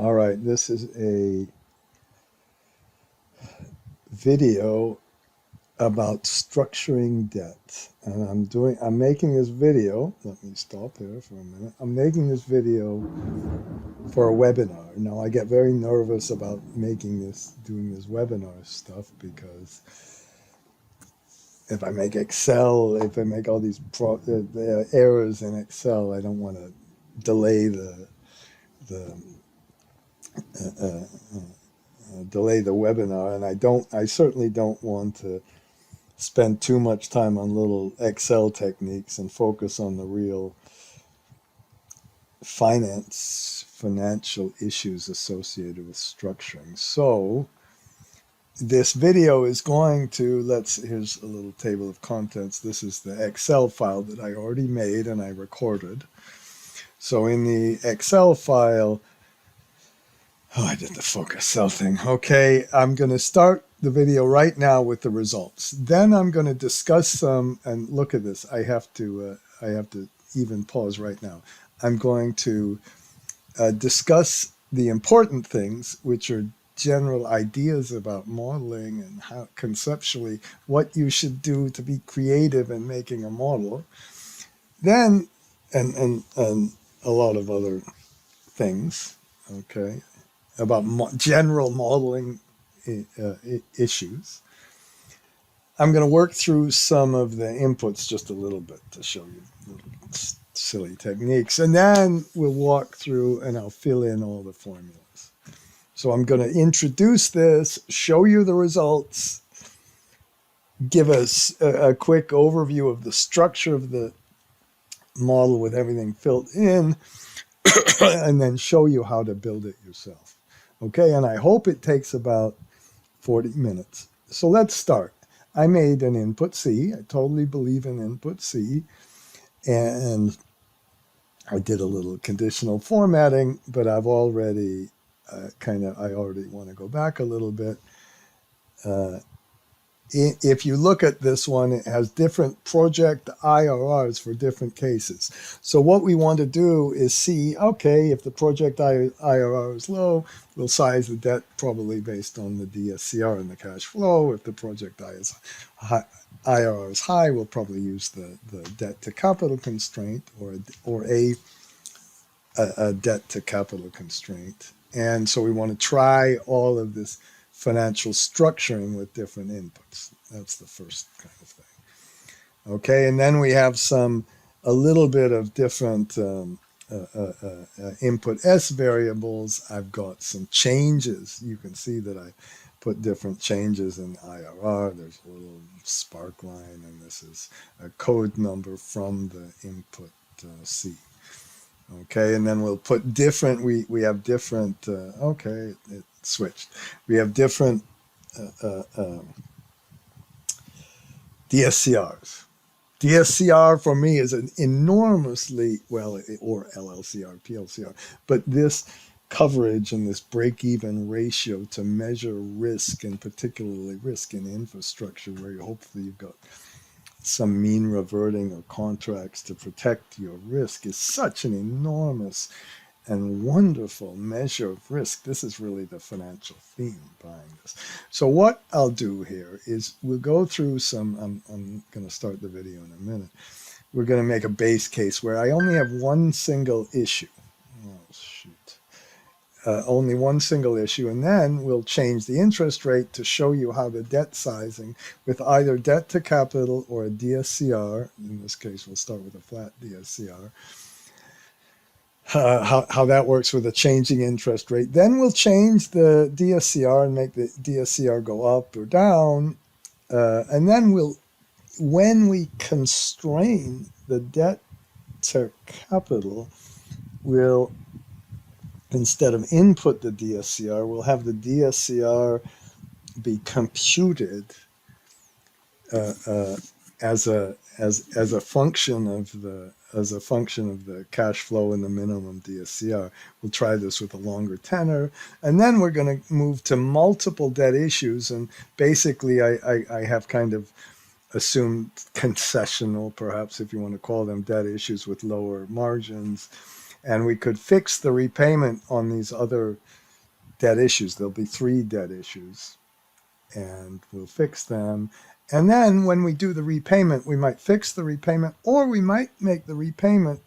All right, this is a video about structuring debt. And I'm making this video, let me stop here for a minute. I'm making this video for a webinar. Now I get very nervous about doing this webinar stuff because if I make all these errors in Excel, I don't want to delay the uh, uh, delay the webinar, and I certainly don't want to spend too much time on little Excel techniques and focus on the real financial issues associated with structuring. So this video is going to, here's a little table of contents. This is the Excel file that I already made and I recorded. So in the Excel file, I did the focus cell thing. Okay, I'm going to start the video right now with the results. Then I'm going to discuss some, and look at this. I have to even pause right now. I'm going to discuss the important things, which are general ideas about modeling and how conceptually what you should do to be creative in making a model. Then, and a lot of other things. Okay. About general modeling issues. I'm going to work through some of the inputs just a little bit to show you little silly techniques. And then we'll walk through and I'll fill in all the formulas. So I'm going to introduce this, show you the results, give us a quick overview of the structure of the model with everything filled in, and then show you how to build it yourself. Okay, and I hope it takes about 40 minutes. So let's start. I made an input C. I totally believe in input C. And I did a little conditional formatting, but I've already I already want to go back a little bit. If you look at this one, it has different project IRRs for different cases. So what we want to do is see, okay, if the project IRR is low, we'll size the debt probably based on the DSCR and the cash flow. If the project IRR is high, we'll probably use the debt to capital constraint or a debt to capital constraint. And so we want to try all of this financial structuring with different inputs. That's the first kind of thing. Okay, and then we have a little bit of different input S variables. I've got some changes. You can see that I put different changes in IRR. There's a little spark line, and this is a code number from the input C. Okay, and then we'll put different, we have different, okay, it switched. We have different DSCRs. DSCR for me is an enormously, or LLCR, PLCR, but this coverage and this break-even ratio to measure risk, and particularly risk in infrastructure, where hopefully you've got some mean reverting or contracts to protect your risk, is such an enormous and wonderful measure of risk. This is really the financial theme behind this. So what I'll do here is we'll go through I'm going to start the video in a minute. We're going to make a base case where I only have one single issue. Oh, shoot. Only one single issue, and then we'll change the interest rate to show you how the debt sizing with either debt to capital or a DSCR, in this case we'll start with a flat DSCR, how that works with a changing interest rate. Then we'll change the DSCR and make the DSCR go up or down, and then when we constrain the debt to capital, we'll, instead of input the DSCR, we'll have the DSCR be computed as a function of the cash flow and the minimum DSCR. We'll try this with a longer tenor, and then we're going to move to multiple debt issues. And basically, I have kind of assumed concessional, perhaps if you want to call them, debt issues with lower margins. And we could fix the repayment on these other debt issues. There'll be 3 debt issues, and we'll fix them. And then when we do the repayment, we might fix the repayment, or we might make the repayment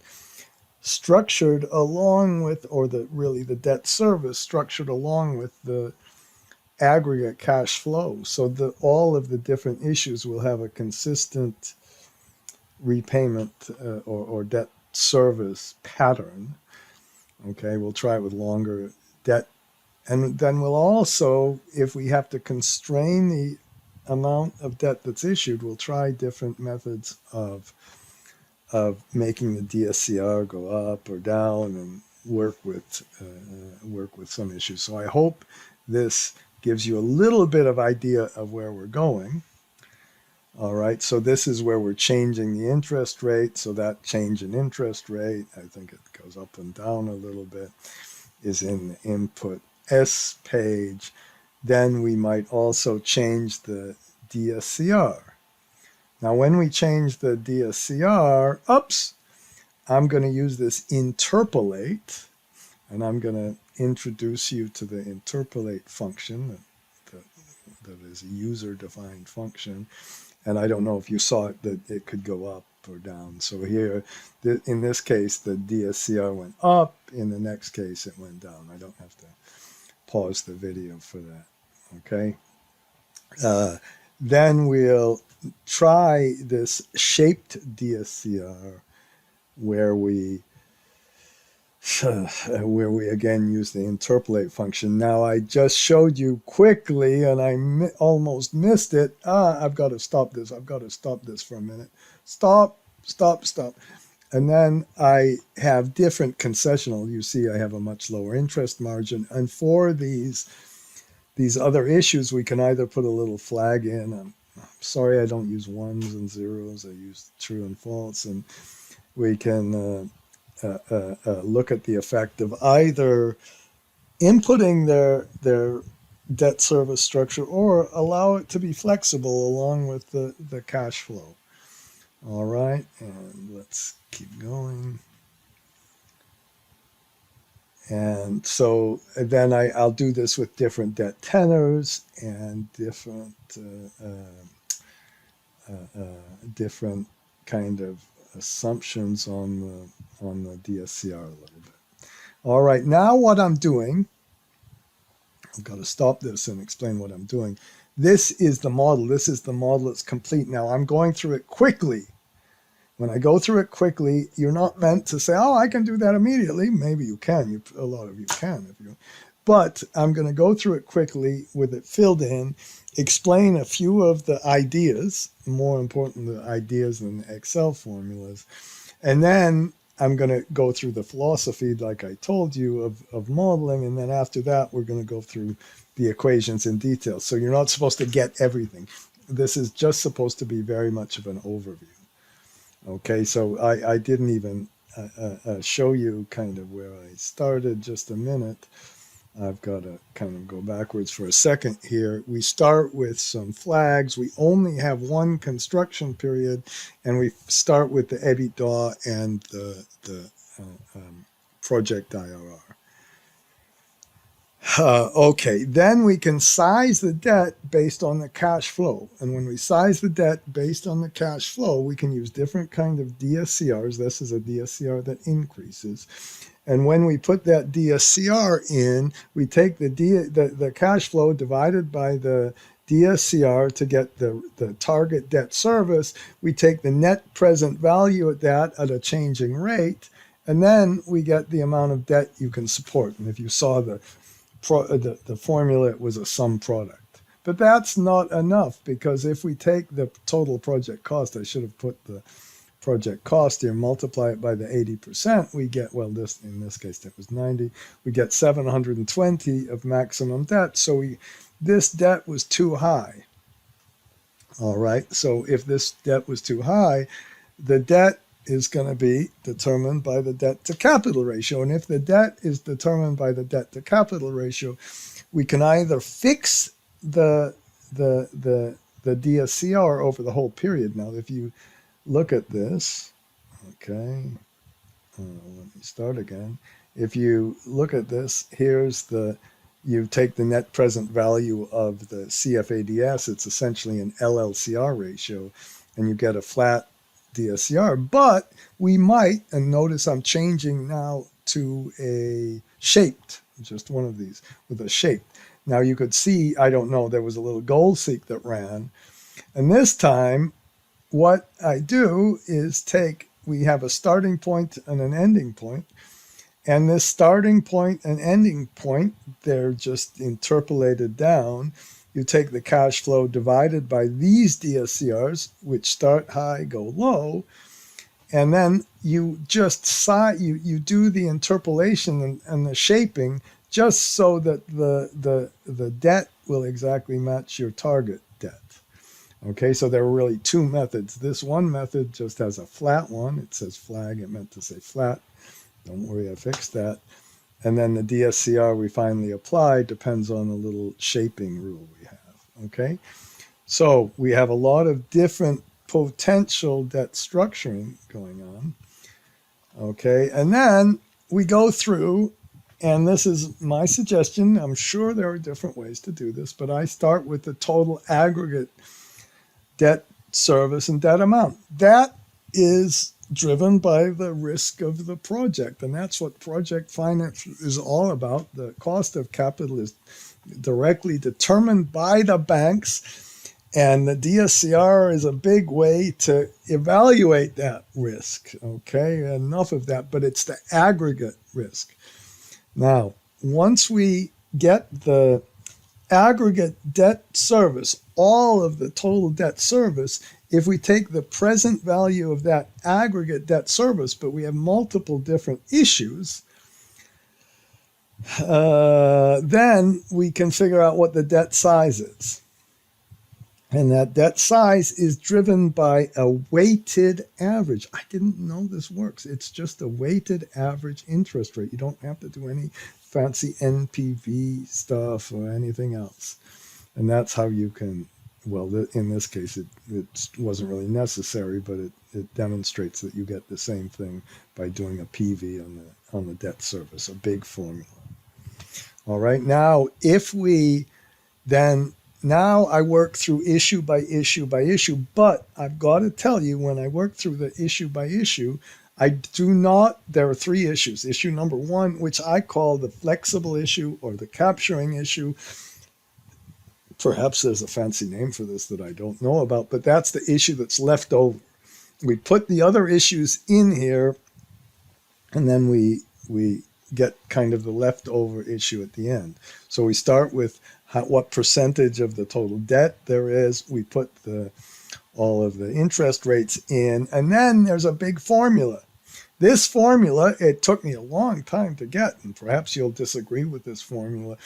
structured along with, or the debt service structured along with the aggregate cash flow. So all of the different issues will have a consistent repayment or debt service pattern. Okay, we'll try it with longer debt. And then we'll also, if we have to constrain the amount of debt that's issued, we'll try different methods of making the DSCR go up or down and work with some issues. So I hope this gives you a little bit of idea of where we're going. All right, so this is where we're changing the interest rate. So that change in interest rate, I think it goes up and down a little bit, is in the input S page. Then we might also change the DSCR. Now, when we change the DSCR, I'm going to use this interpolate, and I'm going to introduce you to the interpolate function that is a user-defined function. And I don't know if you saw it, that it could go up or down. So here, in this case, the DSCR went up. In the next case, it went down. I don't have to pause the video for that, okay? Then we'll try this shaped DSCR where we again use the interpolate function. Now I just showed you quickly and I almost missed it. I've got to stop this. I've got to stop this for a minute. Stop. And then I have different concessional. You see I have a much lower interest margin. And for these other issues, we can either put a little flag in. I'm sorry I don't use ones and zeros. I use true and false. And we can look at the effect of either inputting their debt service structure or allow it to be flexible along with the cash flow. All right, and let's keep going. And so then I'll do this with different debt tenors and different kind of assumptions on the DSCR a little bit. All right, now what I'm doing, I've got to stop this and explain what I'm doing. This is the model. This is the model that's complete. Now I'm going through it quickly. When I go through it quickly, you're not meant to say, oh, I can do that immediately. Maybe you can. A lot of you can. But I'm going to go through it quickly with it filled in, explain a few of the ideas, more important, the ideas than the Excel formulas. And then I'm going to go through the philosophy, like I told you, of modeling. And then after that, we're going to go through the equations in detail. So you're not supposed to get everything. This is just supposed to be very much of an overview. Okay, so I didn't even show you kind of where I started. Just a minute. I've got to kind of go backwards for a second here. We start with some flags. We only have one construction period, and we start with the EBITDA and the project IRR. Okay, then we can size the debt based on the cash flow. And when we size the debt based on the cash flow, we can use different kind of DSCRs. This is a DSCR that increases. And when we put that DSCR in, we take the cash flow divided by the DSCR to get the target debt service. We take the net present value at that at a changing rate, and then we get the amount of debt you can support. And if you saw the formula, it was a sum product. But that's not enough, because if we take the total project cost, I should have put the project cost here, multiply it by the 80%, we get, well, in this case, that was 90, we get 720 of maximum debt. So this debt was too high. All right, so if this debt was too high, the debt is going to be determined by the debt to capital ratio. And if the debt is determined by the debt to capital ratio, we can either fix the DSCR over the whole period. Now, if you look at this, okay, let me start again. If you look at this, you take the net present value of the CFADS, it's essentially an LLCR ratio, and you get a flat DSCR. But we might, and notice I'm changing now to a shaped, just one of these, with a shape. Now you could see, I don't know, there was a little goal seek that ran. And this time, what I do is we have a starting point and an ending point. And this starting point and ending point, they're just interpolated down. You take the cash flow divided by these DSCRs, which start high, go low, and then you just you do the interpolation and the shaping just so that the debt will exactly match your target debt. Okay, so there are really two methods. This one method just has a flat one. It says flag, it meant to say flat. Don't worry, I fixed that. And then the DSCR we finally applied depends on a little shaping rule we have, okay? So we have a lot of different potential debt structuring going on, okay? And then we go through, and this is my suggestion. I'm sure there are different ways to do this, but I start with the total aggregate debt service and debt amount. That is driven by the risk of the project, and that's what project finance is all about. The cost of capital is directly determined by the banks, and the DSCR is a big way to evaluate that risk. Okay, enough of that, but it's the aggregate risk. Now, once we get the aggregate debt service, all of the total debt service, if we take the present value of that aggregate debt service, but we have multiple different issues, then we can figure out what the debt size is. And that debt size is driven by a weighted average. I didn't know this works. It's just a weighted average interest rate. You don't have to do any fancy NPV stuff or anything else. And that's how you can, well, in this case, it wasn't really necessary, but it demonstrates that you get the same thing by doing a PV on the debt service, a big formula. All right, now now I work through issue by issue by issue, but I've got to tell you, when I work through the issue by issue, there are three issues. Issue number one, which I call the flexible issue or the capturing issue. Perhaps there's a fancy name for this that I don't know about, but that's the issue that's left over. We put the other issues in here, and then we get kind of the leftover issue at the end. So we start with what percentage of the total debt there is. We put all of the interest rates in, and then there's a big formula. This formula, it took me a long time to get, and perhaps you'll disagree with this formula,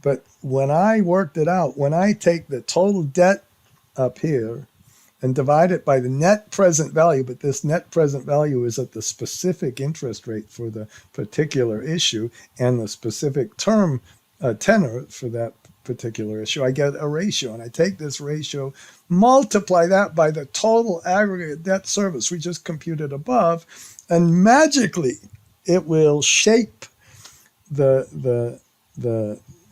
but when I worked it out, when I take the total debt up here and divide it by the net present value, but this net present value is at the specific interest rate for the particular issue and the specific tenor for that particular issue, I get a ratio, and I take this ratio, multiply that by the total aggregate debt service we just computed above, and magically it will shape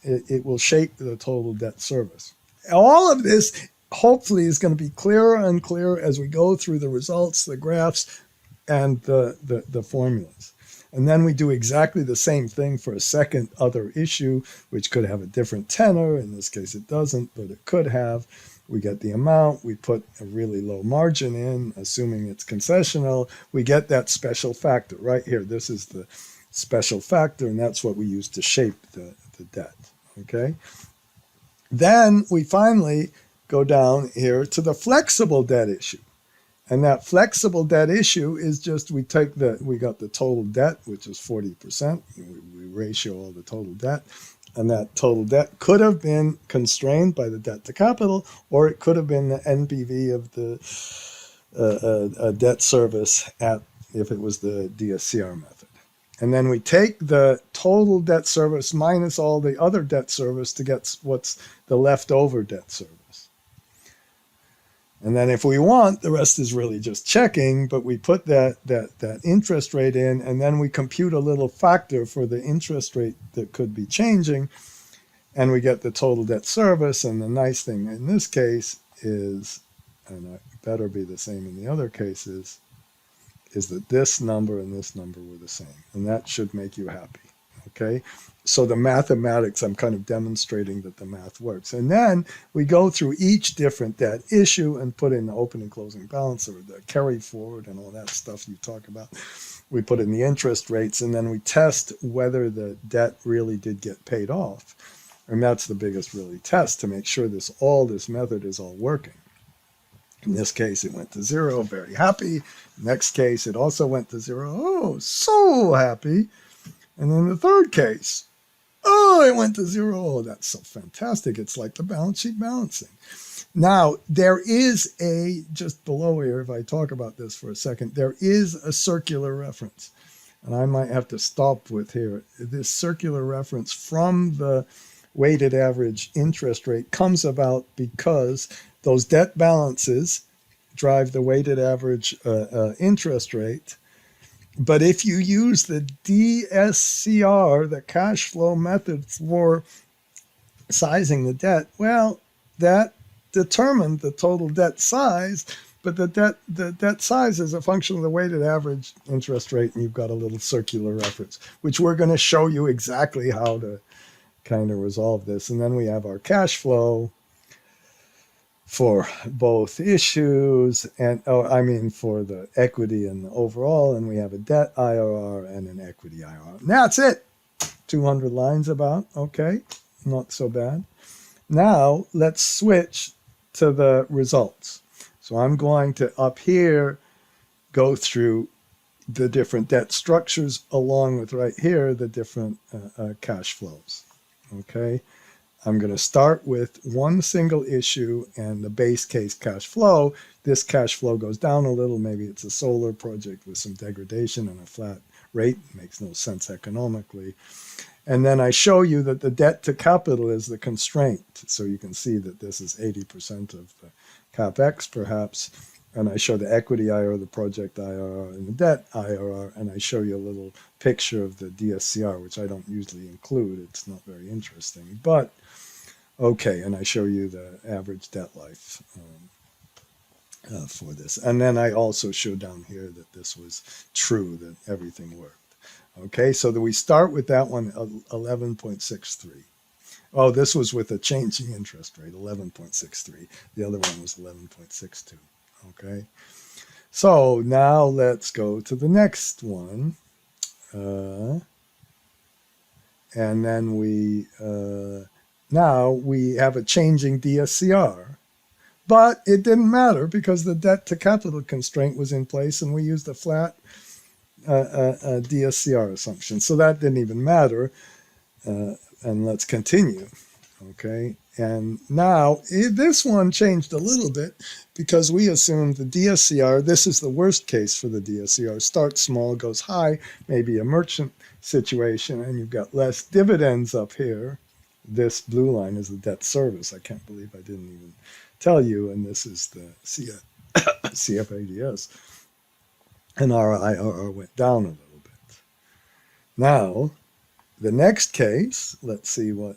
it will shape the total debt service. All of this hopefully is going to be clearer and clearer as we go through the results, the graphs, and the formulas. And then we do exactly the same thing for a second other issue, which could have a different tenor. In this case, it doesn't, but it could have. We get the amount. We put a really low margin in, assuming it's concessional. We get that special factor right here. This is the special factor, and that's what we use to shape the debt. Okay. Then we finally go down here to the flexible debt issue. And that flexible debt issue is just we got the total debt, which is 40%. We ratio all the total debt. And that total debt could have been constrained by the debt to capital, or it could have been the NPV of the debt service if it was the DSCR method. And then we take the total debt service minus all the other debt service to get what's the leftover debt service. And then if we want, the rest is really just checking, but we put that interest rate in, and then we compute a little factor for the interest rate that could be changing, and we get the total debt service. And the nice thing in this case is, and it better be the same in the other cases, is that this number and this number were the same. And that should make you happy. Okay, so the mathematics, I'm kind of demonstrating that the math works. And then we go through each different debt issue and put in the opening closing balance or the carry forward and all that stuff you talk about. We put in the interest rates, and then we test whether the debt really did get paid off. And that's the biggest really test, to make sure this method is all working. In this case, it went to 0, very happy. Next case, it also went to 0, oh, so happy. And then the third case, oh, it went to 0. Oh, that's so fantastic. It's like the balance sheet balancing. Now, there is just below here, if I talk about this for a second, there is a circular reference. And I might have to stop with here. This circular reference from the weighted average interest rate comes about because those debt balances drive the weighted average interest rate. But if you use the DSCR, the cash flow method for sizing the debt, well, that determined the total debt size, but the debt size is a function of the weighted average interest rate, and you've got a little circular reference, which we're going to show you exactly how to kind of resolve this. And then we have our cash flow for both issues, and for the equity and the overall, and we have a debt IRR and an equity IRR. And that's it. 200 lines about. Okay, not so bad. Now let's switch to the results. So I'm going to up here go through the different debt structures along with right here the different cash flows. Okay. I'm going to start with one single issue and the base case cash flow. This cash flow goes down a little. Maybe it's a solar project with some degradation and a flat rate. It makes no sense economically. And then I show you that the debt to capital is the constraint. So you can see that this is 80% of the CapEx perhaps. And I show the equity IRR, the project IRR, and the debt IRR. And I show you a little picture of the DSCR, which I don't usually include. It's not very interesting. But okay, and I show you the average debt life for this. And then I also show down here that this was true, that everything worked. Okay, so that we start with that one, 11.63. Oh, this was with a changing interest rate, 11.63. The other one was 11.62. Okay, so now let's go to the next one. And then now we have a changing DSCR, but it didn't matter because the debt to capital constraint was in place and we used a flat DSCR assumption. So that didn't even matter. And let's continue. Okay. And now this one changed a little bit because we assumed the DSCR, this is the worst case for the DSCR, starts small, goes high, maybe a merchant situation, and you've got less dividends up here. This blue line is the debt service. I can't believe I didn't even tell you. And this is the CFADS. And our IRR went down a little bit. Now, the next case, let's see what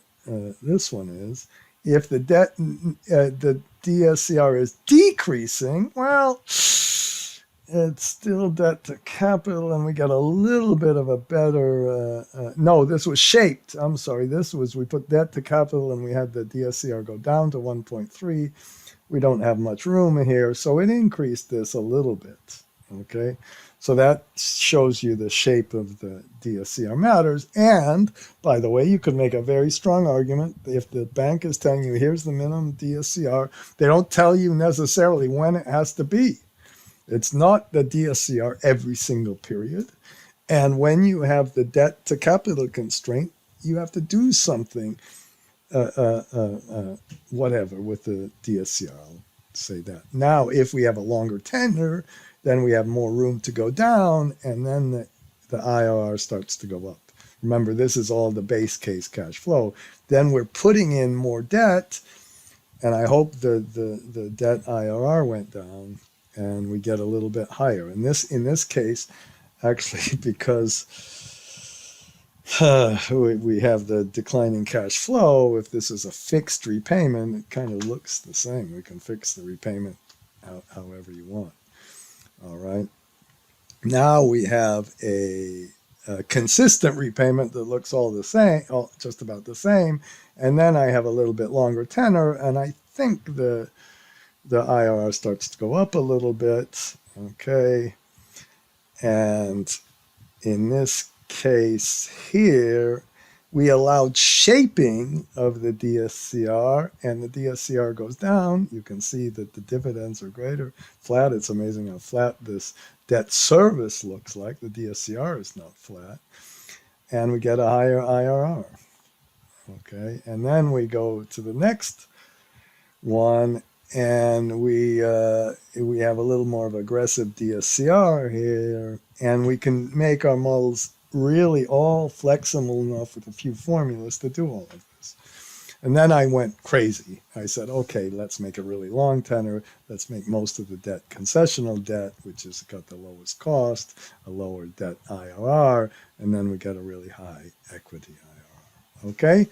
this one is. If the debt, the DSCR is decreasing, well, it's still debt to capital, and we got a little bit of a better, no, this was shaped. I'm sorry. This was, we put debt to capital and we had the DSCR go down to 1.3. We don't have much room here, so it increased this a little bit. Okay, so that shows you the shape of the DSCR matters. And by the way, you could make a very strong argument if the bank is telling you here's the minimum DSCR, they don't tell you necessarily when it has to be. It's not the DSCR every single period. And when you have the debt to capital constraint, you have to do something, whatever, with the DSCR. I'll say that. Now, if we have a longer tenure, then we have more room to go down, and then the IRR starts to go up. Remember, this is all the base case cash flow. Then we're putting in more debt, And I hope the debt IRR went down and we get a little bit higher. In this case, actually, because we have the declining cash flow, if this is a fixed repayment, it kind of looks the same. We can fix the repayment however you want. All right. Now we have a consistent repayment that looks all the same, just about the same. And then I have a little bit longer tenor, and I think the IRR starts to go up a little bit. Okay. And in this case here, we allowed shaping of the DSCR, and the DSCR goes down. You can see that the dividends are greater. Flat, it's amazing how flat this debt service looks like. The DSCR is not flat. And we get a higher IRR. Okay, and then we go to the next one, and we have a little more of aggressive DSCR here, and we can make our models really all flexible enough with a few formulas to do all of this. And then I went crazy. I said, okay, let's make a really long tenor. Let's make most of the debt concessional debt, which has got the lowest cost, a lower debt IRR, and then we get a really high equity IRR. Okay,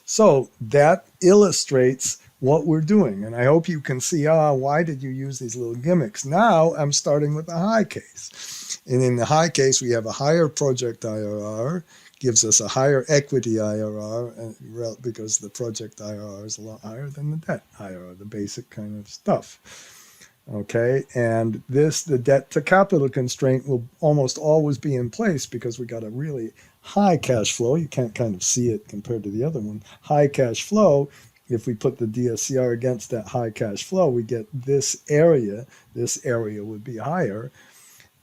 so that illustrates what we're doing. And I hope you can see, why did you use these little gimmicks? Now I'm starting with the high case. And in the high case, we have a higher project IRR, gives us a higher equity IRR, because the project IRR is a lot higher than the debt IRR, the basic kind of stuff. Okay, and the debt to capital constraint will almost always be in place because we got a really high cash flow. You can't kind of see it compared to the other one. High cash flow. If we put the DSCR against that high cash flow, we get this area. This area would be higher,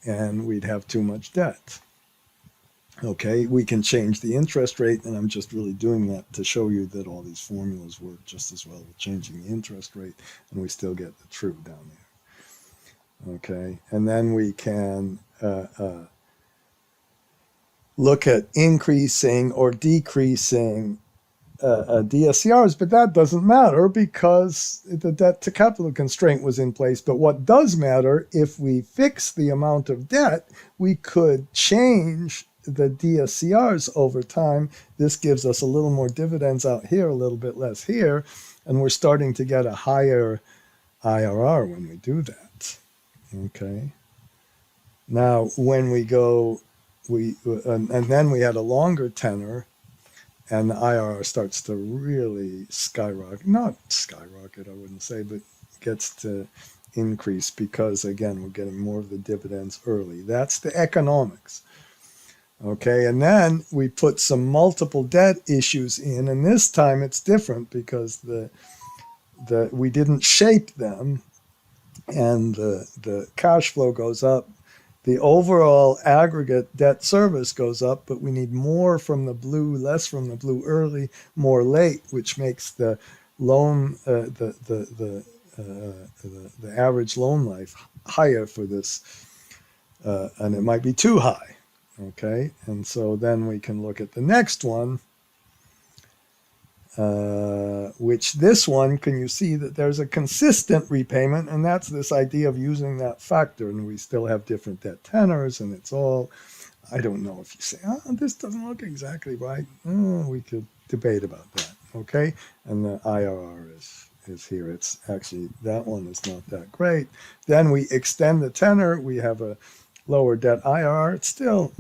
and we'd have too much debt. Okay, we can change the interest rate, and I'm just really doing that to show you that all these formulas work just as well with changing the interest rate, and we still get the true down there. Okay, and then we can look at increasing or decreasing DSCRs, but that doesn't matter because the debt to capital constraint was in place. But what does matter, if we fix the amount of debt, we could change the DSCRs over time. This gives us a little more dividends out here, a little bit less here, and we're starting to get a higher IRR when we do that. Okay. Now, when we go, and then we had a longer tenor, and the IRR starts to really skyrocket. Not skyrocket, I wouldn't say, but gets to increase because, again, we're getting more of the dividends early. That's the economics. Okay, and then we put some multiple debt issues in, and this time it's different because we didn't shape them, and the cash flow goes up. The overall aggregate debt service goes up, but we need more from the blue, less from the blue early, more late, which makes the loan, the average loan life higher for this, and it might be too high. Okay, and so then we can look at the next one, which this one, can you see that there's a consistent repayment, and that's this idea of using that factor, and we still have different debt tenors, and it's all, I don't know if you say, this doesn't look exactly right. We could debate about that, okay? And the IRR is here. It's actually, that one is not that great. Then we extend the tenor. We have a lower debt IRR. It's still...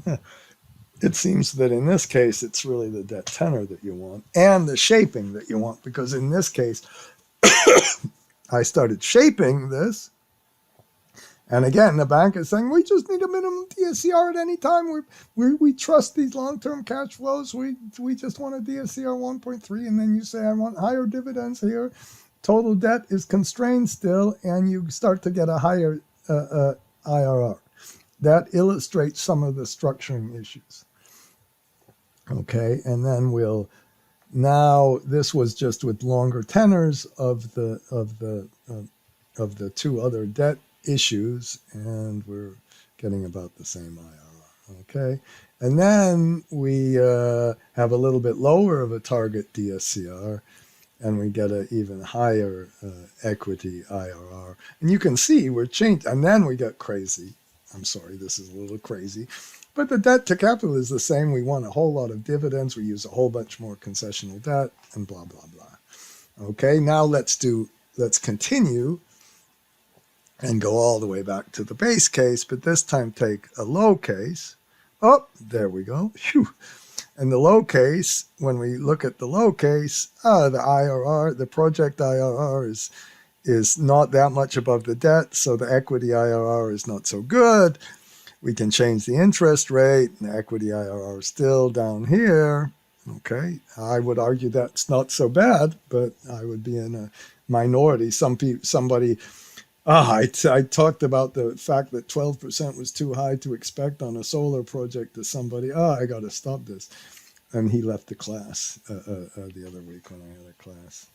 It seems that in this case, it's really the debt tenor that you want and the shaping that you want, because in this case, I started shaping this. And again, the bank is saying, we just need a minimum DSCR at any time. We trust these long-term cash flows. We just want a DSCR 1.3. And then you say, I want higher dividends here. Total debt is constrained still, and you start to get a higher IRR. That illustrates some of the structuring issues. Okay, and then now this was just with longer tenors of the two other debt issues, and we're getting about the same IRR. Okay, and then we have a little bit lower of a target DSCR, and we get an even higher equity IRR. And you can see we're changed, and then we get crazy. I'm sorry, this is a little crazy, but the debt to capital is the same. We want a whole lot of dividends. We use a whole bunch more concessional debt, and blah blah blah. Okay, now let's continue and go all the way back to the base case, but this time take a low case. Oh, there we go. Phew. And the low case, when we look at the low case, the IRR, the project IRR is not that much above the debt, so the equity IRR is not so good. We can change the interest rate, and the equity IRR is still down here. Okay, I would argue that's not so bad, but I would be in a minority. Somebody, I talked about the fact that 12% was too high to expect on a solar project to somebody. I got to stop this. And he left the class the other week when I had a class.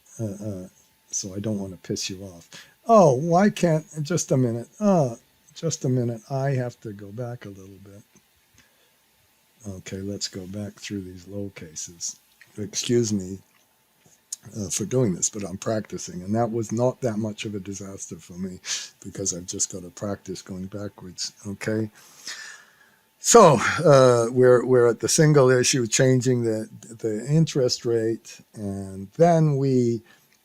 So I don't want to piss you off. Oh, why can't, just a minute. Just a minute. I have to go back a little bit. Okay, let's go back through these low cases. Excuse me for doing this, but I'm practicing. And that was not that much of a disaster for me because I've just got to practice going backwards. Okay. So we're at the single issue, changing the interest rate. And then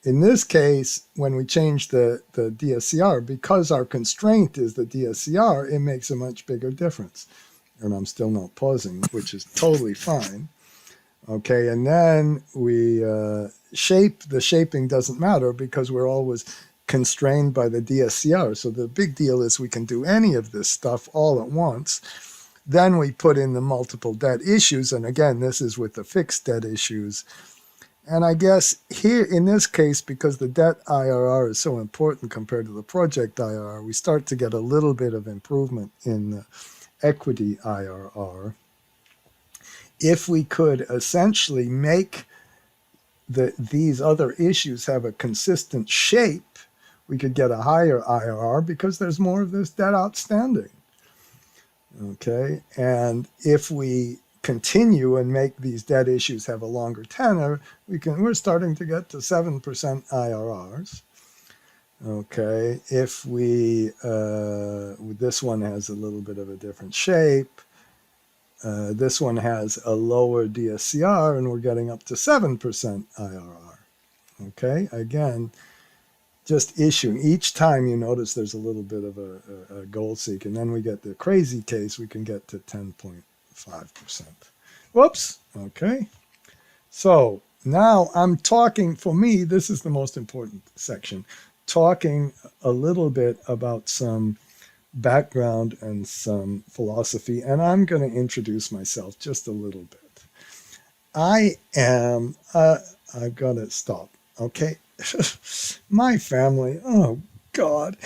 in this case, when we change the DSCR, because our constraint is the DSCR, it makes a much bigger difference. And I'm still not pausing, which is totally fine. Okay, and then the shaping doesn't matter because we're always constrained by the DSCR. So the big deal is we can do any of this stuff all at once. Then we put in the multiple debt issues. And again, this is with the fixed debt issues. And I guess here in this case, because the debt IRR is so important compared to the project IRR, we start to get a little bit of improvement in the equity IRR. If we could essentially make these other issues have a consistent shape, we could get a higher IRR because there's more of this debt outstanding. Okay, and if we continue and make these debt issues have a longer tenor, we're starting to get to 7% IRRs. Okay, if this one has a little bit of a different shape. This one has a lower DSCR, and we're getting up to 7% IRR. Okay, again, just issuing. Each time you notice there's a little bit of a goal seek, and then we get the crazy case, we can get to 10.5%. Whoops, okay. So now I'm talking, for me, this is the most important section, talking a little bit about some background and some philosophy, and I'm going to introduce myself just a little bit. I've got to stop, okay? My family, oh God,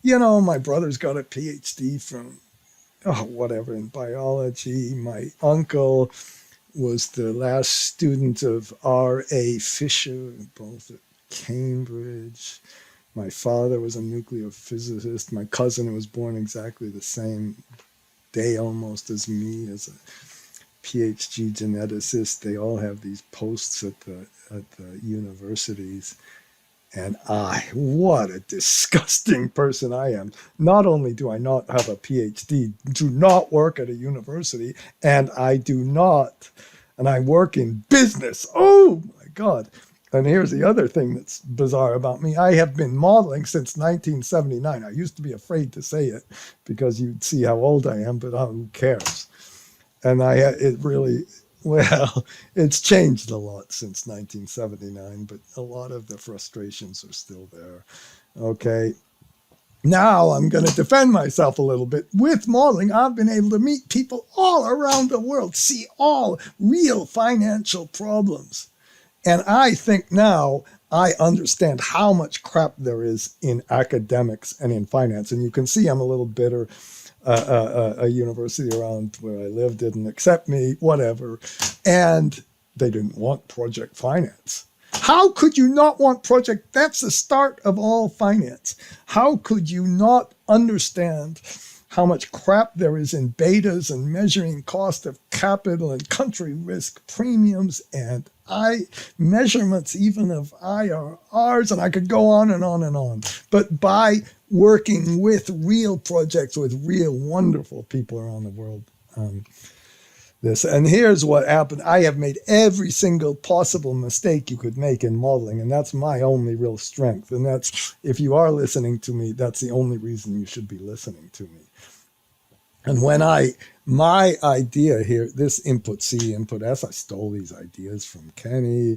my brother's got a PhD from, whatever, in biology. My uncle was the last student of R.A. Fisher, both at Cambridge. My father was a nuclear physicist. My cousin was born exactly the same day almost as me, as a PhD geneticist. They all have these posts at the universities. And what a disgusting person I am. Not only do I not have a PhD, do not work at a university, and I work in business. Oh my God. And here's the other thing that's bizarre about me. I have been modeling since 1979. I used to be afraid to say it because you'd see how old I am, but who cares? And it's changed a lot since 1979, but a lot of the frustrations are still there. Okay. Now I'm going to defend myself a little bit. With modeling, I've been able to meet people all around the world, see all real financial problems. And I think now I understand how much crap there is in academics and in finance. And you can see I'm a little bitter. A university around where I live didn't accept me, whatever. And they didn't want project finance. How could you not want project? That's the start of all finance. How could you not understand how much crap there is in betas and measuring cost of capital and country risk premiums and measurements even of IRRs, and I could go on and on and on. But by working with real projects with real wonderful people around the world, and here's what happened. I have made every single possible mistake you could make in modeling, and that's my only real strength. And that's, if you are listening to me, that's the only reason you should be listening to me. And when my idea here, this input C, input S, I stole these ideas from Kenny.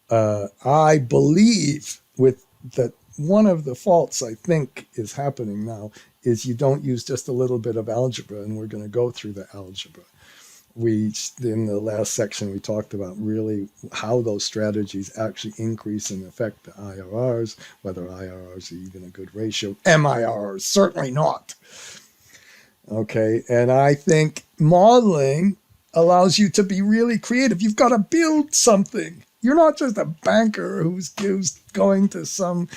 I believe that one of the faults I think is happening now is you don't use just a little bit of algebra, and we're going to go through the algebra. In the last section, we talked about really how those strategies actually increase and affect the IRRs, whether IRRs are even a good ratio. MIRRs, certainly not. Okay, and I think modeling allows you to be really creative. You've got to build something. You're not just a banker who's going to some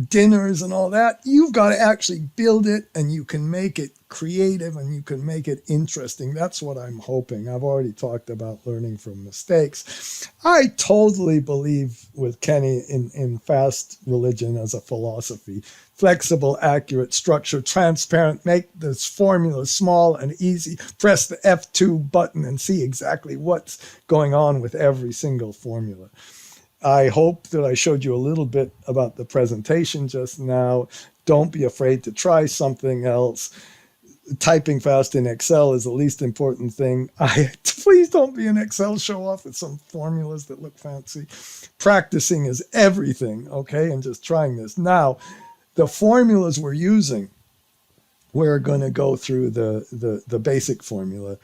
dinners and all that. You've got to actually build it, and you can make it creative and you can make it interesting. That's what I'm hoping. I've already talked about learning from mistakes. I totally believe with Kenny in fast religion as a philosophy. Flexible, accurate, structured, transparent, make this formula small and easy. Press the F2 button and see exactly what's going on with every single formula. I hope that I showed you a little bit about the presentation just now. Don't be afraid to try something else. Typing fast in Excel is the least important thing. Please don't be an Excel show-off with some formulas that look fancy. Practicing is everything, okay? And just trying this. Now, the formulas we're using, we're going to go through the basic formula.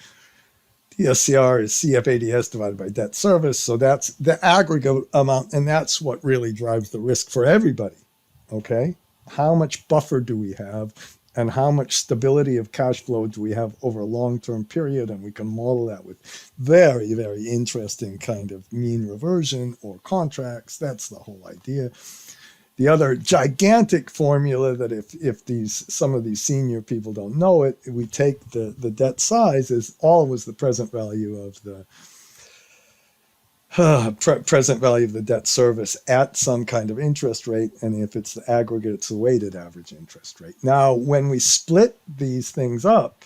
DSCR is CFADS divided by debt service. So that's the aggregate amount, and that's what really drives the risk for everybody, okay? How much buffer do we have, and how much stability of cash flow do we have over a long-term period? And we can model that with very, very interesting kind of mean reversion or contracts. That's the whole idea. The other gigantic formula that if some of these senior people don't know it, we take the debt size is always the present value of the present value of the debt service at some kind of interest rate, and if it's the aggregate, it's the weighted average interest rate. Now, when we split these things up,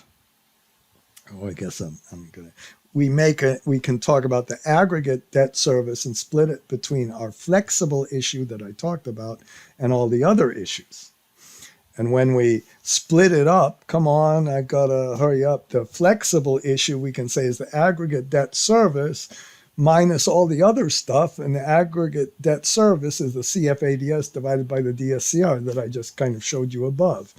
I guess I'm gonna. We can talk about the aggregate debt service and split it between our flexible issue that I talked about and all the other issues. And when we split it up, come on, I gotta hurry up. The flexible issue we can say is the aggregate debt service minus all the other stuff, and the aggregate debt service is the CFADS divided by the DSCR that I just kind of showed you above.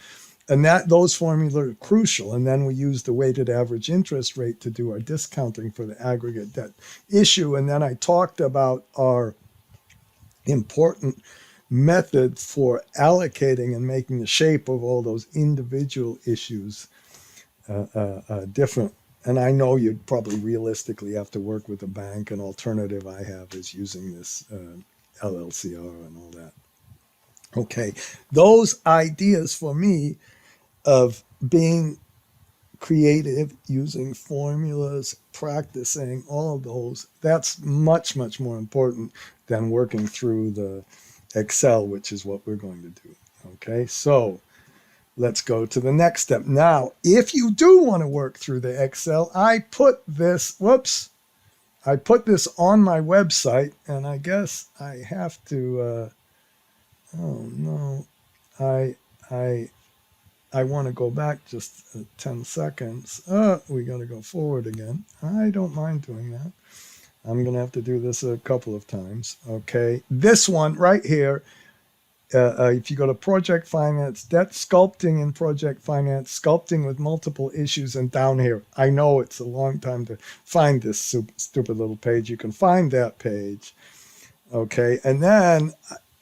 And those formulas are crucial. And then we use the weighted average interest rate to do our discounting for the aggregate debt issue. And then I talked about our important method for allocating and making the shape of all those individual issues different. And I know you'd probably realistically have to work with a bank. An alternative I have is using this LLCR and all that. Okay, those ideas for me of being creative, using formulas, practicing, all of those, that's much, much more important than working through the Excel, which is what we're going to do. Okay, so let's go to the next step. Now, if you do want to work through the Excel, I put this on my website, and I guess I have to, oh no, I want to go back just 10 seconds. We got to go forward again. I don't mind doing that. I'm going to have to do this a couple of times. Okay, this one right here, if you go to Project Finance, debt sculpting in Project Finance, sculpting with multiple issues, and down here, I know it's a long time to find this stupid little page. You can find that page. Okay, and then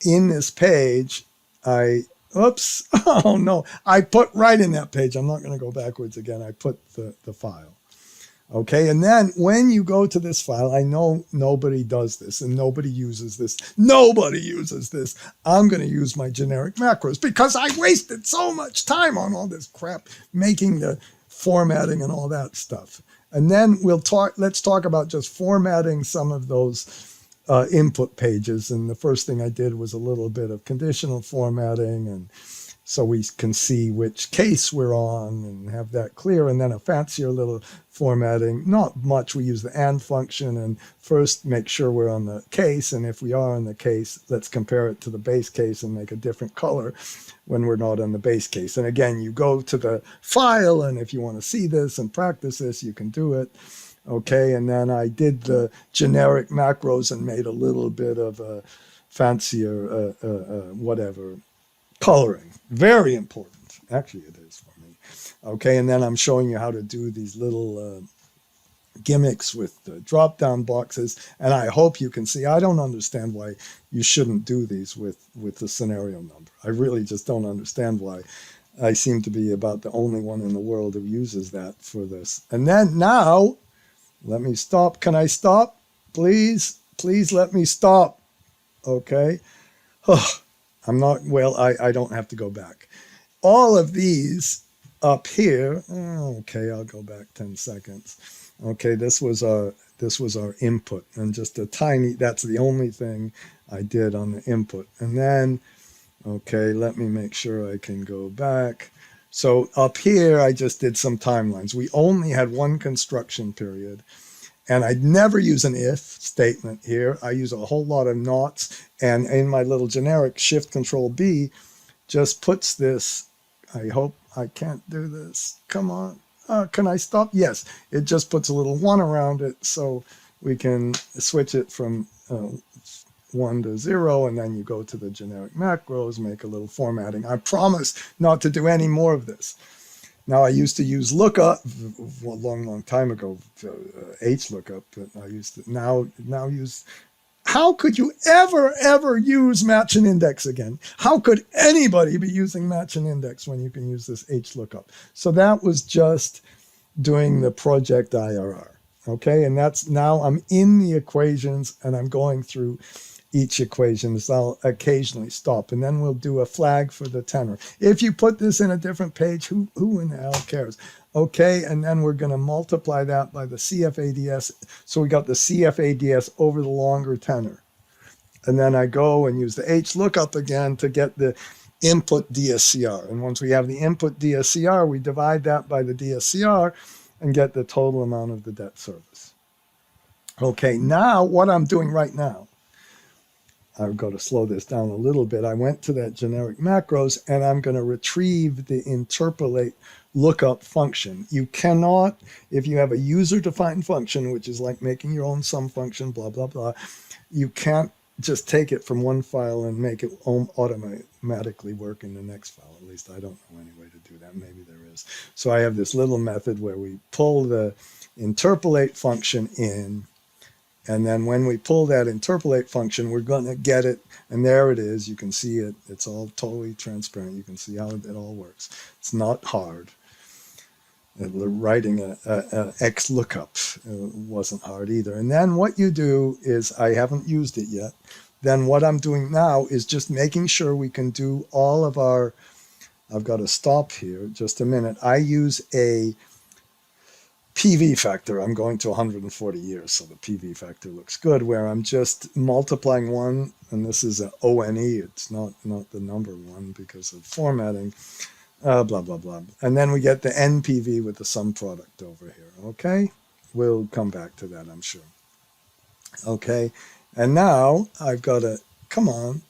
in this page, oh no, I put right in that page. I'm not going to go backwards again. I put the file. Okay, and then when you go to this file, I know nobody does this and nobody uses this. Nobody uses this. I'm going to use my generic macros because I wasted so much time on all this crap, making the formatting and all that stuff. And then let's talk about just formatting some of those input pages. And the first thing I did was a little bit of conditional formatting, and so we can see which case we're on and have that clear. And then a fancier little formatting, not much. We use the AND function and first make sure we're on the case. And if we are on the case, let's compare it to the base case and make a different color when we're not on the base case. And again, you go to the file, and if you want to see this and practice this, you can do it. Okay, and then I did the generic macros and made a little bit of a fancier whatever coloring. Very important. Actually, it is for me. Okay, and then I'm showing you how to do these little gimmicks with the drop-down boxes, and I hope you can see. I don't understand why you shouldn't do these with the scenario number. I really just don't understand why. I seem to be about the only one in the world who uses that for this. And then now, let me stop. Can I stop? Please, please let me stop. Okay. Oh, I'm not, well, I don't have to go back. All of these up here, okay, I'll go back 10 seconds. Okay, this was our input, and just a tiny, that's the only thing I did on the input. And then, okay, let me make sure I can go back. So up here, I just did some timelines. We only had one construction period, and I'd never use an if statement here. I use a whole lot of nots, and in my little generic Shift Control B just puts this, I hope I can't do this. Come on. Can I stop? Yes. It just puts a little 1 around it so we can switch it from 1 to 0, and then you go to the generic macros, make a little formatting. I promise not to do any more of this. Now, I used to use lookup a long time ago, H lookup, but I used to now use. How could you ever use match and index again? How could anybody be using match and index when you can use this H lookup? So that was just doing the project IRR. Okay, and that's now I'm in the equations and I'm going through each equation. So I'll occasionally stop, and then we'll do a flag for the tenor. If you put this in a different page, who in the hell cares? Okay, and then we're going to multiply that by the CFADS. So we got the CFADS over the longer tenor. And then I go and use the H lookup again to get the input DSCR. And once we have the input DSCR, we divide that by the DSCR and get the total amount of the debt service. Okay, now what I'm doing right now, I've got to slow this down a little bit. I went to that generic macros, and I'm going to retrieve the interpolate lookup function. You cannot, if you have a user-defined function, which is like making your own sum function, blah, blah, blah, you can't just take it from one file and make it automatically work in the next file. At least I don't know any way to do that. Maybe there is. So I have this little method where we pull the interpolate function in, and then when we pull that interpolate function, we're going to get it. And there it is. You can see it. It's all totally transparent. You can see how it all works. It's not hard. Writing a X lookup wasn't hard either. And then what you do is, I haven't used it yet. Then what I'm doing now is just making sure we can do all of our, I've got to stop here just a minute. I use a PV factor. I'm going to 140 years, so the PV factor looks good, where I'm just multiplying 1, and this is an ONE. It's not the number 1 because of formatting, blah, blah, blah. And then we get the NPV with the sum product over here, okay? We'll come back to that, I'm sure. Okay, and now I've got to, come on,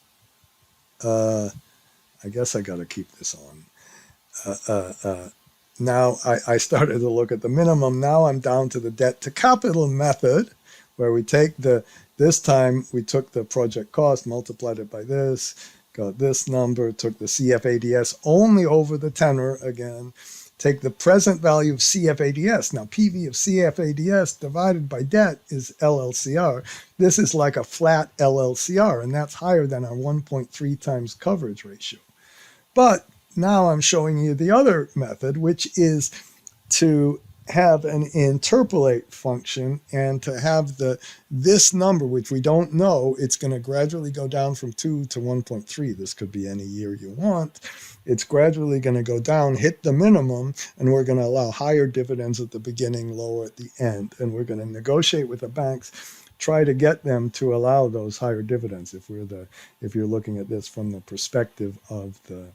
I guess I got to keep this on. Now I started to look at the minimum. Now I'm down to the debt to capital method, where we take this time we took the project cost, multiplied it by this, got this number, took the CFADS only over the tenor again, take the present value of CFADS. Now PV of CFADS divided by debt is LLCR. This is like a flat LLCR, and that's higher than our 1.3 times coverage ratio. But now I'm showing you the other method, which is to have an interpolate function, and to have this number, which we don't know, it's going to gradually go down from 2 to 1.3. This could be any year you want. It's gradually going to go down, hit the minimum, and we're going to allow higher dividends at the beginning, lower at the end. And we're going to negotiate with the banks, try to get them to allow those higher dividends if you're looking at this from the perspective of the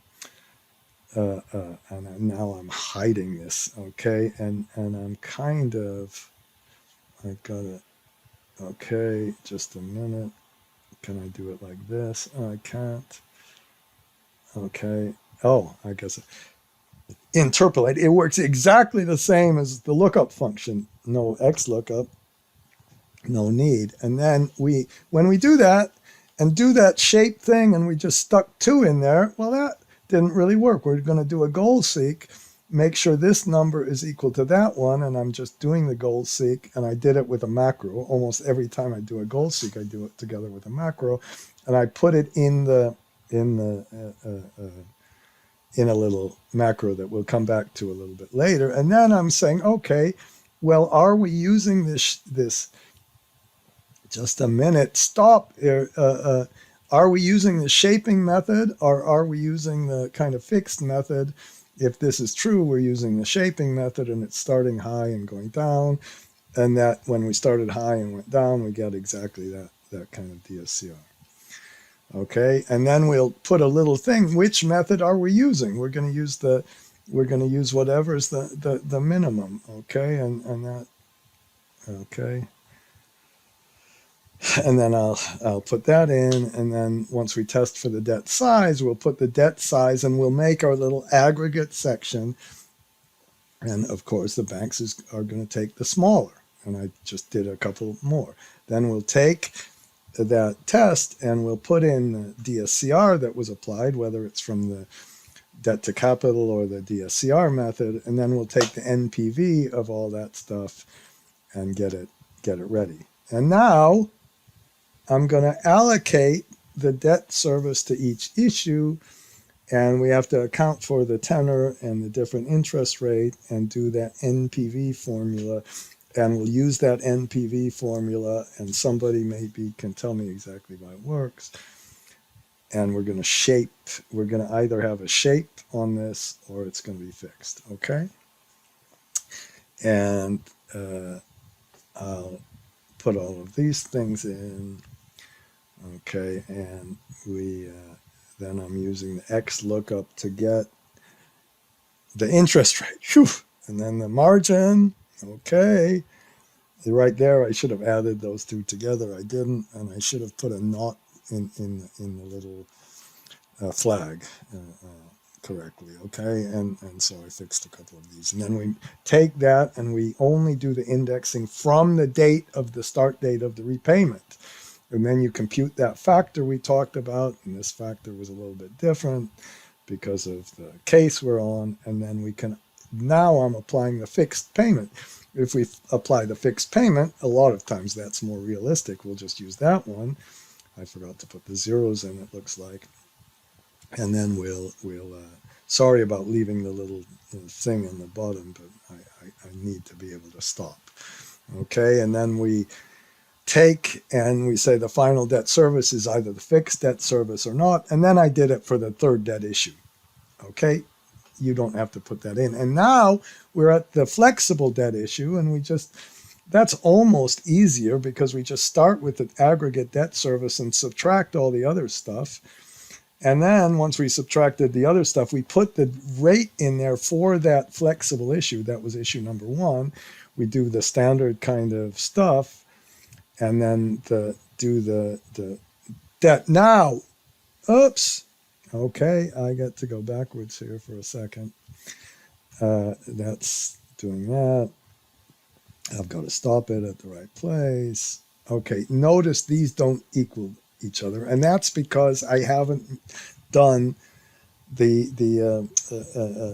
and now I'm hiding this, okay, and I'm kind of, I've got it, okay, just a minute, can I do it like this? I can't, okay, oh, I guess interpolate, it works exactly the same as the lookup function, no X lookup, no need, and then when we do that, and do that shape thing, and we just stuck 2 in there, well, that didn't really work. We're going to do a goal seek, make sure this number is equal to that one, and I'm just doing the goal seek, and I did it with a macro. Almost every time I do a goal seek, I do it together with a macro, and I put it in a little macro that we'll come back to a little bit later. And then I'm saying, okay, well, are we using this just a minute, stop. Are we using the shaping method, or are we using the kind of fixed method? If this is true, we're using the shaping method, and it's starting high and going down. And that when we started high and went down, we get exactly that kind of DSCR. Okay, and then we'll put a little thing. Which method are we using? We're going to use whatever is the minimum. Okay, and that. Okay. And then I'll put that in, and then once we test for the debt size, we'll put the debt size, and we'll make our little aggregate section. And of course, the banks are going to take the smaller, and I just did a couple more. Then we'll take that test, and we'll put in the DSCR that was applied, whether it's from the debt to capital or the DSCR method, and then we'll take the NPV of all that stuff and get it ready. And now I'm going to allocate the debt service to each issue, and we have to account for the tenor and the different interest rate and do that NPV formula. And we'll use that NPV formula, and somebody maybe can tell me exactly why it works. And we're going to either have a shape on this or it's going to be fixed, okay? And I'll put all of these things in. Okay, and then I'm using the X lookup to get the interest rate. Whew. And then the margin. Okay, right there, I should have added those two together. I didn't, and I should have put a not in the little flag correctly. Okay, and so I fixed a couple of these. And then we take that and we only do the indexing from the date of the start date of the repayment. And then you compute that factor we talked about, and this factor was a little bit different because of the case we're on, and then now I'm applying the fixed payment. If we apply the fixed payment, a lot of times that's more realistic. We'll just use that one. I forgot to put the zeros in, it looks like. And then we'll sorry about leaving the little thing in the bottom, but I need to be able to stop. Okay, and then we take and we say the final debt service is either the fixed debt service or not. And then I did it for the third debt issue. Okay, you don't have to put that in. And now we're at the flexible debt issue, and that's almost easier because we just start with the aggregate debt service and subtract all the other stuff. And then once we subtracted the other stuff, we put the rate in there for that flexible issue. That was issue number 1. We do the standard kind of stuff. And then do the debt. Now, oops, okay, I got to go backwards here for a second. That's doing that. I've got to stop it at the right place. Okay, notice these don't equal each other, and that's because I haven't done the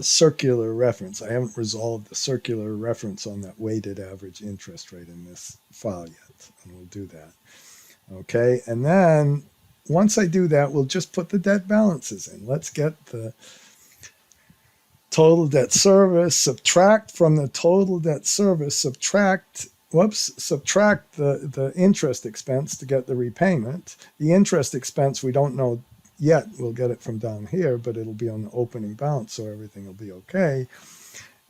circular reference. I haven't resolved the circular reference on that weighted average interest rate in this file yet, and we'll do that. Okay, and then once I do that, we'll just put the debt balances in. Let's get the total debt service, subtract from the total debt service, subtract the interest expense to get the repayment. The interest expense, we don't know yet. We'll get it from down here, but it'll be on the opening balance, so everything will be okay.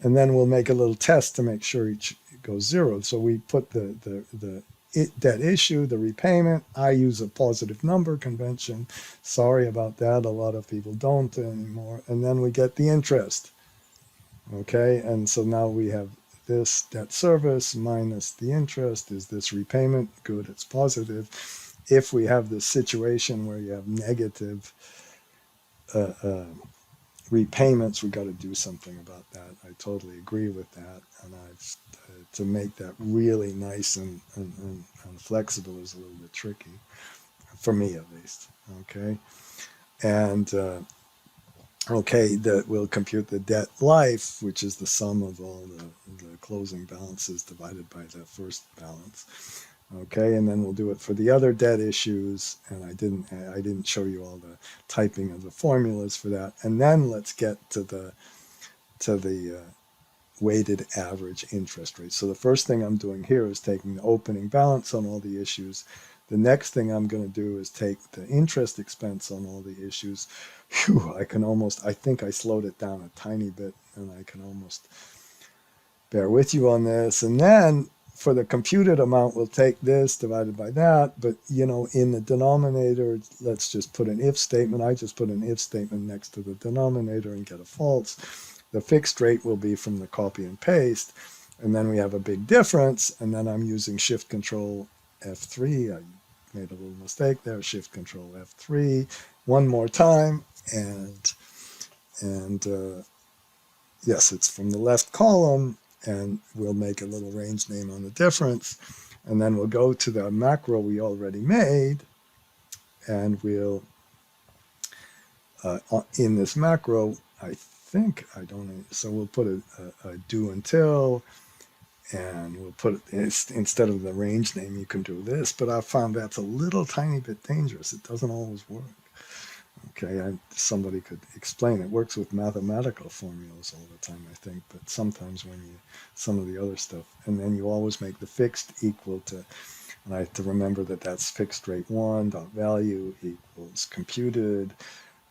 And then we'll make a little test to make sure each goes zero. So we put the debt issue, the repayment. I use a positive number convention. Sorry about that. A lot of people don't anymore. And then we get the interest. Okay, and so now we have this debt service minus the interest is this repayment. Good, it's positive. If we have this situation where you have negative repayments, we got to do something about that. I totally agree with that, and I've to make that really nice and flexible is a little bit tricky for me, at least. Okay, and okay, that will compute the debt life, which is the sum of all the closing balances divided by the first balance. Okay, and then we'll do it for the other debt issues, and I didn't show you all the typing of the formulas for that. And then let's get to the weighted average interest rate. So the first thing I'm doing here is taking the opening balance on all the issues. The next thing I'm going to do is take the interest expense on all the issues. Phew, I think I slowed it down a tiny bit, and I can almost bear with you on this. And then for the computed amount, we'll take this divided by that. But, in the denominator, let's just put an if statement. I just put an if statement next to the denominator and get a false. The fixed rate will be from the copy and paste. And then we have a big difference. And then I'm using Shift Control F3. I made a little mistake there. Shift Control F3. One more time. And yes, it's from the left column. And we'll make a little range name on the difference. And then we'll go to the macro we already made. And we'll, in this macro, so we'll put a do until, and we'll put it, instead of the range name, you can do this. But I found that's a little tiny bit dangerous. It doesn't always work. Okay, somebody could explain. It works with mathematical formulas all the time, I think, but sometimes when some of the other stuff, and then you always make the fixed equal to, and I have to remember that that's fixed rate 1, dot value equals computed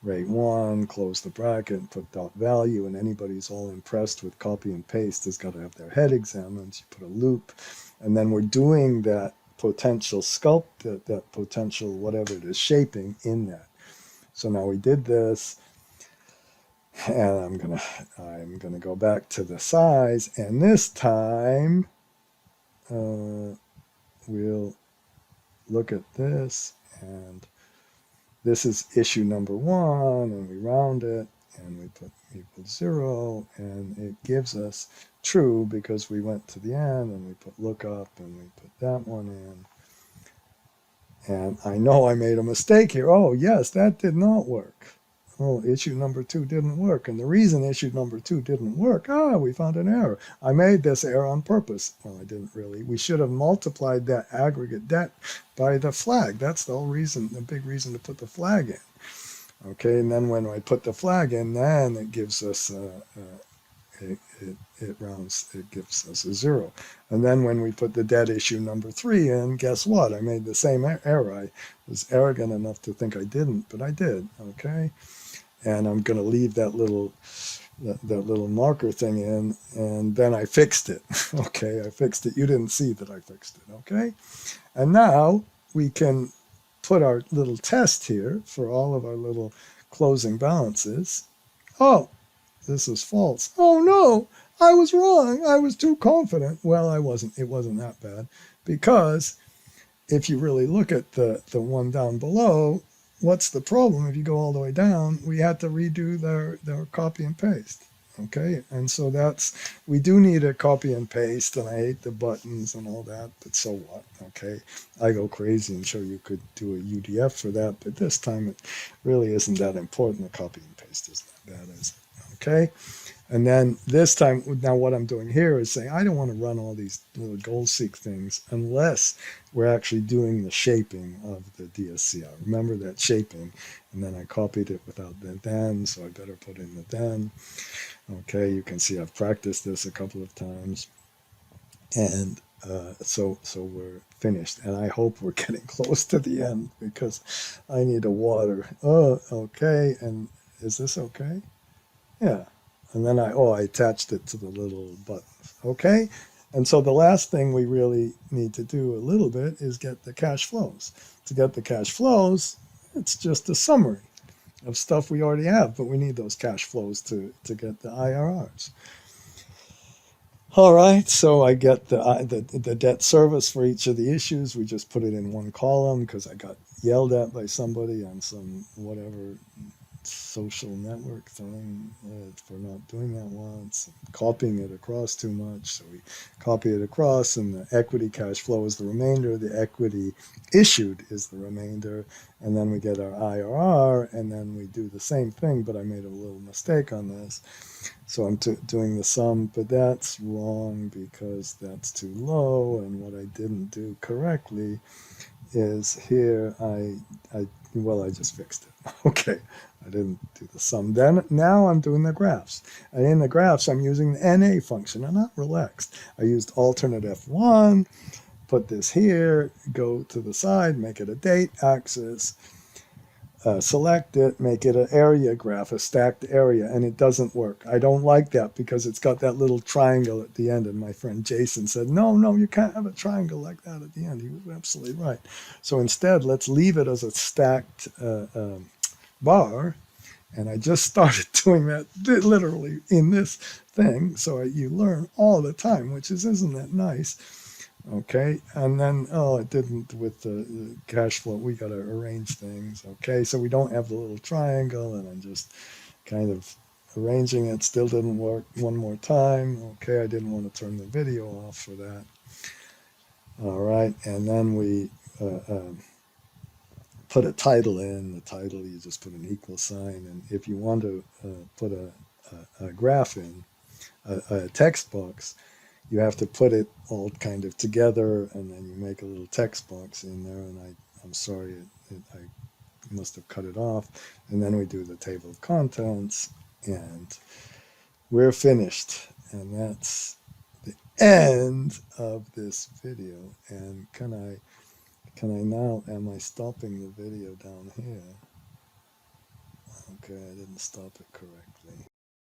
rate 1, close the bracket and put dot value, and anybody who's all impressed with copy and paste has got to have their head examined. You put a loop, and then we're doing that potential sculpt, that potential whatever it is, shaping in that. So now we did this, and I'm gonna go back to the size, and this time we'll look at this, and this is issue number 1, and we round it, and we put equals 0, and it gives us true because we went to the end, and we put lookup, and we put that one in. And I know I made a mistake here. Oh, yes, that did not work. Oh, issue number 2 didn't work. And the reason issue number 2 didn't work, we found an error. I made this error on purpose. Well, I didn't really. We should have multiplied that aggregate debt by the flag. That's the whole reason, the big reason to put the flag in. Okay, and then when I put the flag in, then it gives us it gives us a 0. And then when we put the debt issue number 3 in, guess what? I made the same error. I was arrogant enough to think I didn't, but I did. Okay, and I'm going to leave that little marker thing in, and then I fixed it. Okay, I fixed it. You didn't see that I fixed it. Okay, and now we can put our little test here for all of our little closing balances. Oh, this is false. Oh no, I was wrong. I was too confident. Well, I wasn't. It wasn't that bad, because if you really look at the one down below, what's the problem? If you go all the way down, we had to redo their copy and paste. Okay, and so we do need a copy and paste, and I hate the buttons and all that, but so what? Okay, I go crazy and show you could do a UDF for that, but this time it really isn't that important. The copy and paste isn't that bad, is it? Okay, And then this time, now what I'm doing here is saying I don't want to run all these little goal seek things unless we're actually doing the shaping of the DSCR. Remember that shaping, and then I copied it without the then, so I better put in the then. Okay, you can see I've practiced this a couple of times, and so we're finished. And I hope we're getting close to the end because I need a water. Oh, okay. And is this okay? Yeah. And then I attached it to the little button. Okay. And so the last thing we really need to do a little bit is get the cash flows. To get the cash flows, it's just a summary of stuff we already have, but we need those cash flows to get the IRRs. All right, so I get the debt service for each of the issues. We just put it in one column because I got yelled at by somebody on some whatever social network thing for not doing that once, copying it across too much. So we copy it across, and the equity cash flow is the remainder. The equity issued is the remainder, and then we get our IRR, and then we do the same thing. But I made a little mistake on this. So I'm doing the sum, but that's wrong because that's too low. And what I didn't do correctly is here I just fixed it. Okay, I didn't do the sum. Then now I'm doing the graphs. And in the graphs, I'm using the NA function. I'm not relaxed. I used alternate F1, put this here, go to the side, make it a date axis, select it, make it an area graph, a stacked area, and it doesn't work. I don't like that because it's got that little triangle at the end, and my friend Jason said, no, you can't have a triangle like that at the end. He was absolutely right. So instead, let's leave it as a stacked bar, and I just started doing that literally in this thing, so you learn all the time, which isn't that nice? Okay, and then, it didn't with the cash flow. We got to arrange things. Okay, so we don't have the little triangle, and I'm just kind of arranging it. Still didn't work. One more time. Okay, I didn't want to turn the video off for that. All right, and then we put a title in. The title, you just put an equal sign, and if you want to put a graph in, a text box, you have to put it all kind of together, and then you make a little text box in there. And I'm sorry, I must have cut it off. And then we do the table of contents, and we're finished. And that's the end of this video. And can I now, am I stopping the video down here? Okay, I didn't stop it correctly.